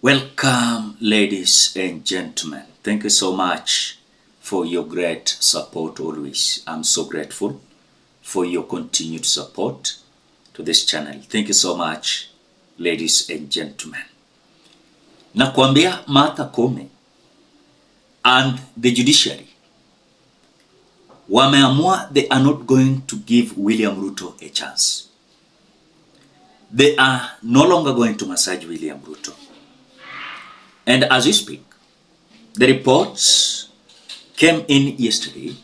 Welcome, ladies and gentlemen. Thank you so much for your great support always. I'm so grateful for your continued support to this channel. Thank you so much, ladies and gentlemen. Nakwambia Martha Koome and the judiciary wameamua they are not going to give William Ruto a chance. They are no longer going to massage William Ruto. And as we speak, the reports came in yesterday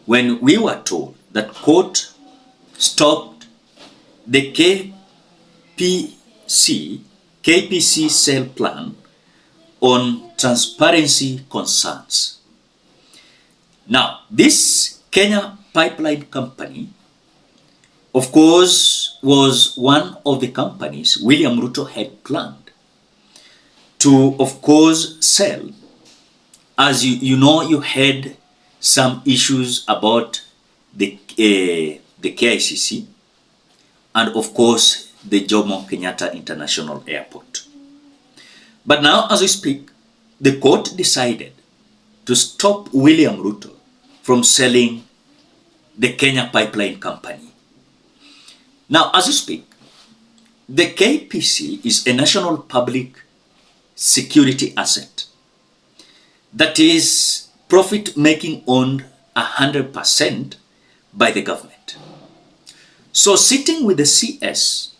when we were told that court stopped the KPC sale plan on transparency concerns. Now, this Kenya Pipeline Company, of course, was one of the companies William Ruto had planned to, of course, sell. As you know, you had some issues about the KICC and, of course, the Jomo Kenyatta International Airport. But now, as we speak, the court decided to stop William Ruto from selling the Kenya Pipeline Company. Now, as we speak, the KPC is a national public security asset that is profit-making owned 100% by the government. So sitting with the CS,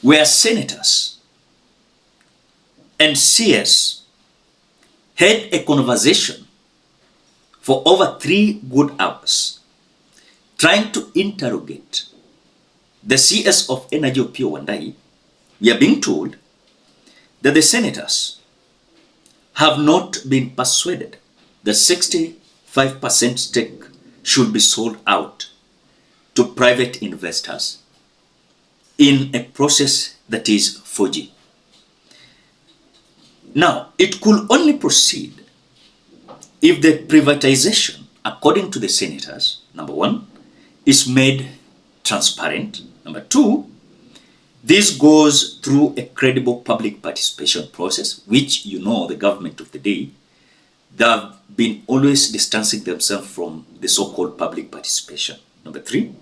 where senators and CS had a conversation for over 3 good hours trying to interrogate the CS of Energy Opiyo Wandayi, we are being told that the senators have not been persuaded that 65% stake should be sold out to private investors in a process that is 4G. Now, it could only proceed if the privatization, according to the senators, number 1, is made transparent. Number 2, this goes through a credible public participation process, which you know the government of the day, they have been always distancing themselves from the so-called public participation. Number 3,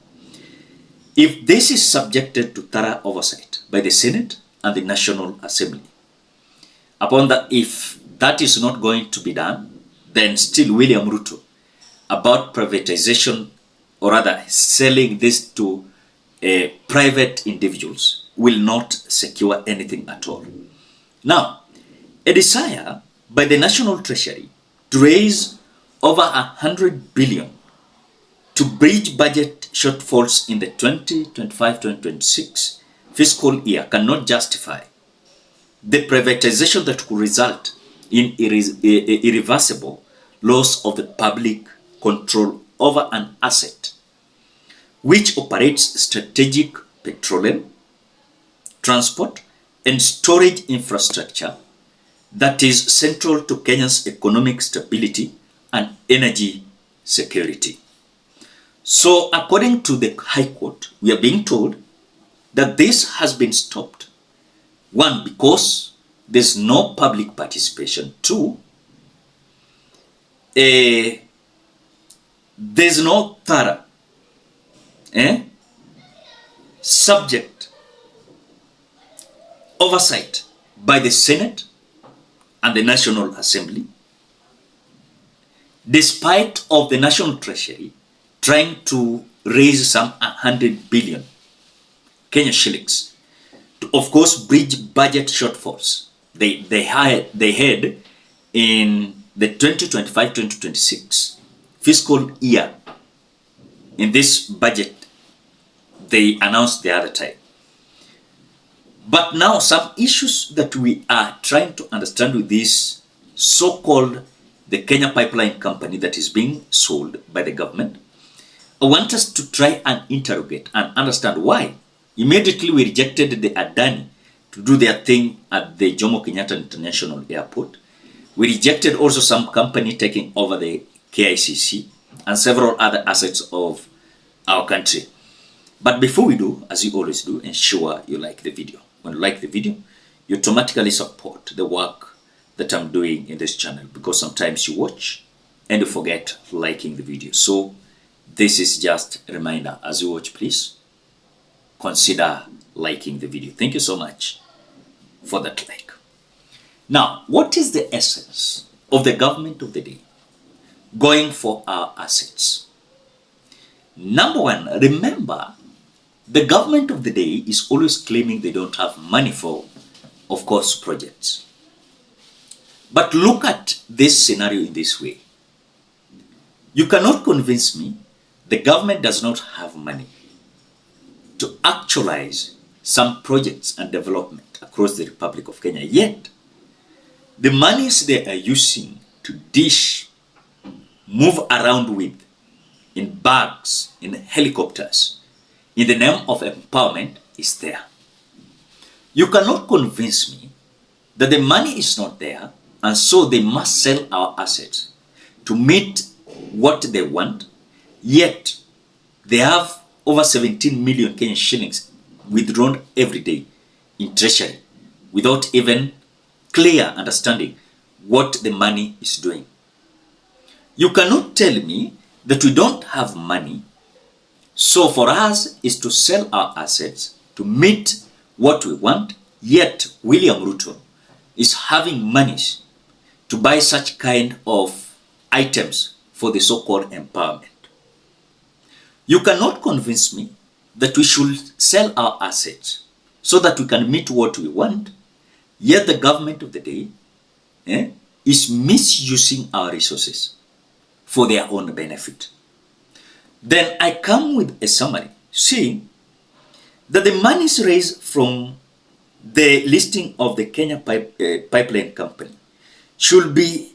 if this is subjected to thorough oversight by the Senate and the National Assembly. Upon that, if that is not going to be done, then still William Ruto about privatization, or rather selling this to private individuals, will not secure anything at all. Now, a desire by the National Treasury to raise over 100 billion to bridge budget shortfalls in the 2025-2026 fiscal year cannot justify the privatization that could result in irreversible loss of the public control over an asset which operates strategic petroleum, transport and storage infrastructure that is central to Kenya's economic stability and energy security. So according to the High Court, we are being told that this has been stopped. 1, because there's no public participation. 2, there's no thorough subject oversight by the Senate and the National Assembly, despite of the National Treasury trying to raise some 100 billion Kenya shillings to, of course, bridge budget shortfalls they had in the 2025-2026 fiscal year in this budget they announced the other time. But now some issues that we are trying to understand with this so-called the Kenya Pipeline Company that is being sold by the government, I want us to try and interrogate and understand why. Immediately we rejected the Adani to do their thing at the Jomo Kenyatta International Airport. We rejected also some company taking over the KICC and several other assets of our country. But before we do, as you always do, ensure you like the video. when you like the video, you automatically support the work that I'm doing in this channel, because sometimes you watch and you forget liking the video. So this is just a reminder. As you watch, please consider liking the video. Thank you so much for that like. Now, what is the essence of the government of the day going for our assets? Number one, remember, the government of the day is always claiming they don't have money for, of course, projects. But look at this scenario in this way. You cannot convince me the government does not have money to actualize some projects and development across the Republic of Kenya. Yet, the monies they are using to move around with in bags, in helicopters, in the name of empowerment is there. You cannot convince me that the money is not there, and so they must sell our assets to meet what they want, yet they have over 17 million Kenyan shillings withdrawn every day in treasury without even clear understanding what the money is doing. You cannot tell me that we don't have money, so for us is to sell our assets to meet what we want, yet William Ruto is having monies to buy such kind of items for the so-called empowerment. You cannot convince me that we should sell our assets so that we can meet what we want, yet the government of the day is misusing our resources for their own benefit. Then I come with a summary, saying that the monies raised from the listing of the Kenya Pipeline Company should be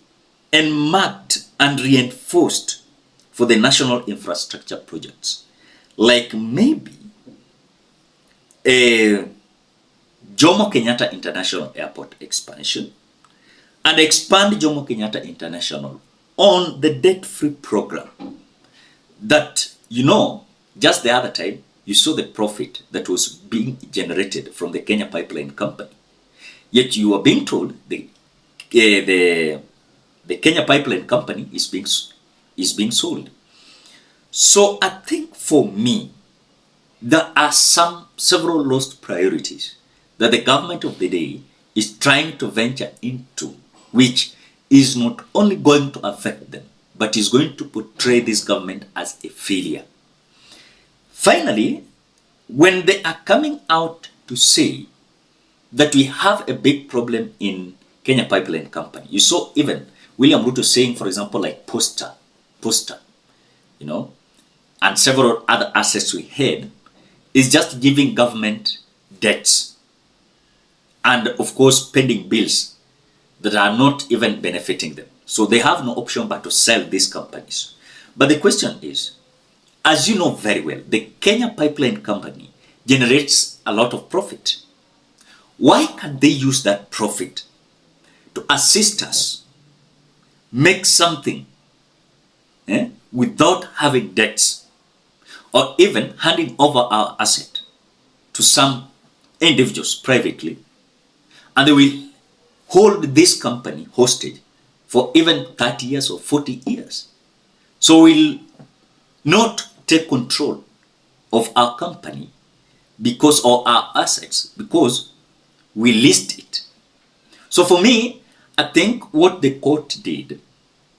enmarked and reinforced for the national infrastructure projects, like maybe a Jomo Kenyatta International Airport expansion, and expand Jomo Kenyatta International on the debt-free program that, just the other time, you saw the profit that was being generated from the Kenya Pipeline Company. Yet you are being told the Kenya Pipeline Company is being sold. So I think for me, there are several lost priorities that the government of the day is trying to venture into, which is not only going to affect them, but is going to portray this government as a failure. Finally, when they are coming out to say that we have a big problem in Kenya Pipeline Company, you saw even William Ruto saying, for example, like Poster, and several other assets we had, is just giving government debts and, of course, pending bills that are not even benefiting them. So they have no option but to sell these companies. But the question is, as you know very well, the Kenya Pipeline Company generates a lot of profit. Why can't they use that profit to assist us make something without having debts, or even handing over our asset to some individuals privately, and they will hold this company hostage for even 30 years or 40 years. So we'll not take control of our company or our assets because we list it. So for me, I think what the court did,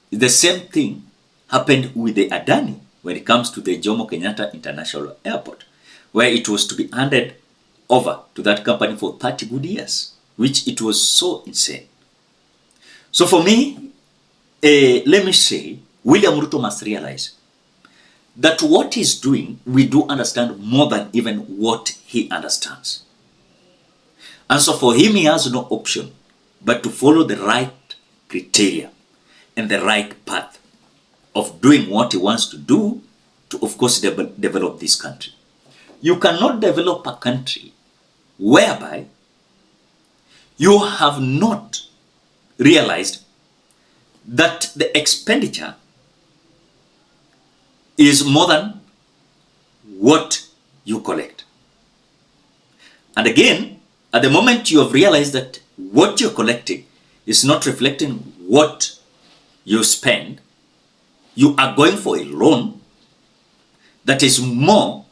the same thing happened with the Adani when it comes to the Jomo Kenyatta International Airport, where it was to be handed over to that company for 30 good years, which it was so insane. So for me, let me say, William Ruto must realize that what he's doing, we do understand more than even what he understands. And so for him, he has no option but to follow the right criteria and the right path of doing what he wants to do to, of course, develop this country. You cannot develop a country whereby you have not realized that the expenditure is more than what you collect. And again, At the moment you have realized that what you're collecting is not reflecting what you spend, you are going for a loan that is more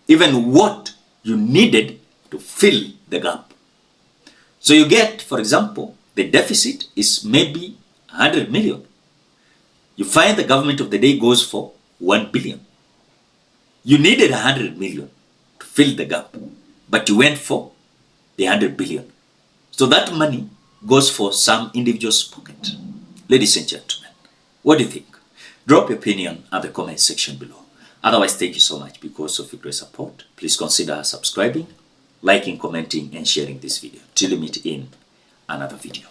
even what you needed to fill the gap. So you get, for example, the deficit is maybe 100 million. You find the government of the day goes for 1 billion. You needed 100 million to fill the gap, but you went for the 100 billion. So that money goes for some individual's pocket. Ladies and gentlemen, what do you think? Drop your opinion at the comment section below. Otherwise, thank you so much because of your great support. Please consider subscribing, liking, commenting, and sharing this video. Till we meet in another video.